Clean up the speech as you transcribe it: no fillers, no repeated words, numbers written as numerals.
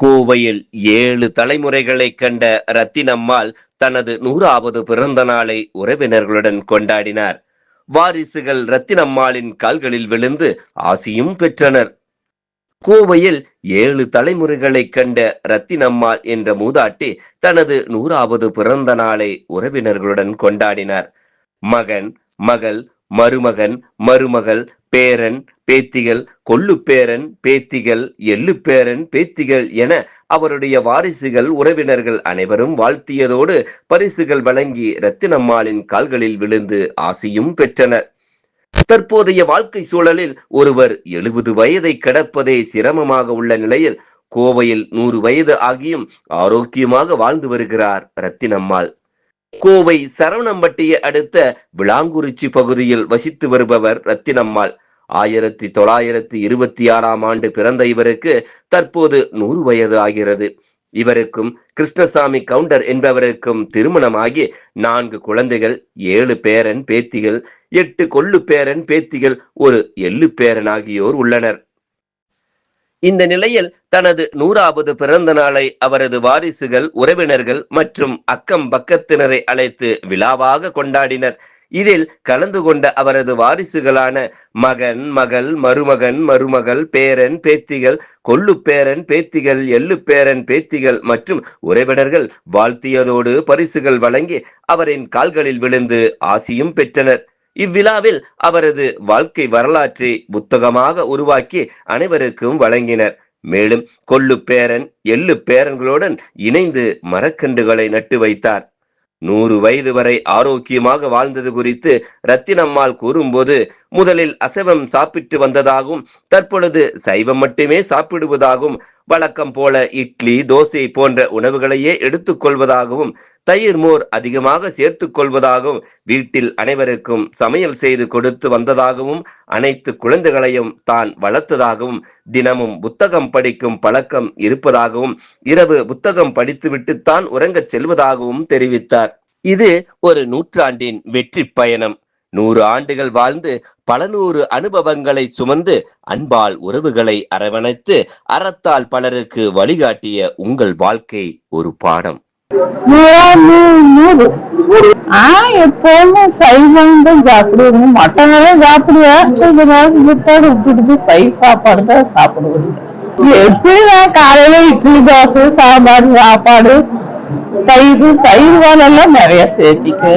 கோவையில் 7 தலைமுறைகளைக் கண்ட ரத்தினம்மாள் தனது 100வது பிறந்த நாளை உறவினர்களுடன் கொண்டாடினார். வாரிசுகள் ரத்தினம்மாளின் கால்களில் விழுந்து ஆசியும் பெற்றனர். கோவையில் 7 தலைமுறைகளைக் கண்ட ரத்தினம்மாள் என்ற மூதாட்டி தனது 100வது பிறந்த நாளை உறவினர்களுடன் கொண்டாடினார். மகன், மகள், மருமகன், மருமகள், பேரன், பேத்திகள், கொள்ளுப்பேரன், பேத்திகள், எள்ளுப்பேரன், பேத்திகள் என அவருடைய வாரிசுகள், உறவினர்கள் அனைவரும் வாழ்த்தியதோடு பரிசுகள் வழங்கி ரத்தினம்மாளின் கால்களில் விழுந்து ஆசியும் பெற்றனர். தற்போதைய வாழ்க்கை சூழலில் ஒருவர் 70 வயதை கடப்பதே சிரமமாக உள்ள நிலையில் கோவையில் 100 வயது ஆகியும் ஆரோக்கியமாக வாழ்ந்து வருகிறார் ரத்தினம்மாள். கோவை சரவணம்பட்டியை அடுத்த விளாங்குறிச்சி பகுதியில் வசித்து வருபவர் ரத்தினம்மாள். 1926ஆம் ஆண்டு பிறந்த இவருக்கு தற்போது 100 வயது ஆகிறது. இவருக்கும் கிருஷ்ணசாமி கவுண்டர் என்பவருக்கும் திருமணமாகி 4 குழந்தைகள், 7 பேரன் பேத்திகள், 8 கொள்ளு பேரன் பேத்திகள், ஒரு எள்ளு பேரன் ஆகியோர் உள்ளனர். இந்த நிலையில் தனது 100வது பிறந்த நாளை அவரது வாரிசுகள், உறவினர்கள் மற்றும் அக்கம் பக்கத்தினரை அழைத்து விழாவாக கொண்டாடினர். இதில் கலந்து கொண்ட அவரது வாரிசுகளான மகன், மகள், மருமகன், மருமகள், பேரன், பேத்திகள், கொள்ளுப்பேரன், பேத்திகள், எள்ளுப்பேரன், பேத்திகள் மற்றும் உறவினர்கள் வாழ்த்தியதோடு பரிசுகள் வழங்கி அவரின் கால்களில் விழுந்து ஆசியும் பெற்றனர். இவ்விழாவில் அவரது வாழ்க்கை வரலாற்றை புத்தகமாக உருவாக்கி அனைவருக்கும் வழங்கினர். மேலும் கொள்ளுப்பேரன், எள்ளு பேரன்களுடன் இணைந்து மரக்கன்றுகளை நட்டு வைத்தார். 100 வயது வரை ஆரோக்கியமாக வாழ்ந்தது குறித்து ரத்தினம்மாள் கூறும்போது, முதலில் அசைவம் சாப்பிட்டு வந்ததாகவும் தற்பொழுது சைவம் மட்டுமே சாப்பிடுவதாகவும், வழக்கம் போல இட்லி, தோசை போன்ற உணவுகளையே எடுத்துக்கொள்வதாகவும், தயிர், மோர் அதிகமாக சேர்த்துக் கொள்வதாகவும், வீட்டில் அனைவருக்கும் சமையல் செய்து கொடுத்து வந்ததாகவும், அனைத்து குழந்தைகளையும் தான் வளர்த்ததாகவும், தினமும் புத்தகம் படிக்கும் பழக்கம் இருப்பதாகவும், இரவு புத்தகம் படித்துவிட்டுத்தான் உறங்கச் செல்வதாகவும் தெரிவித்தார். இது ஒரு நூற்றாண்டின் வெற்றி பயணம். 100 ஆண்டுகள் வாழ்ந்து பல 100 அனுபவங்களை சுமந்து அன்பால் உறவுகளை அரவணைத்து அறத்தால் பலருக்கு வழிகாட்டிய உங்கள் வாழ்க்கை ஒரு பாடம். எப்பவுமே சைவம் தான் சாப்பிடுவோம், மட்டனெல்லாம் சாப்பிடுவேன். கொஞ்ச நாள் விட்டாடு விட்டுட்டு சைவ சாப்பாடு தான் சாப்பிடுவது. எப்படி நான் காலையில இட்லி, தோசை, சாம்பார், சாப்பாடு, தயிர், தயிர் வாழெல்லாம் நிறைய சேர்த்திக்கு.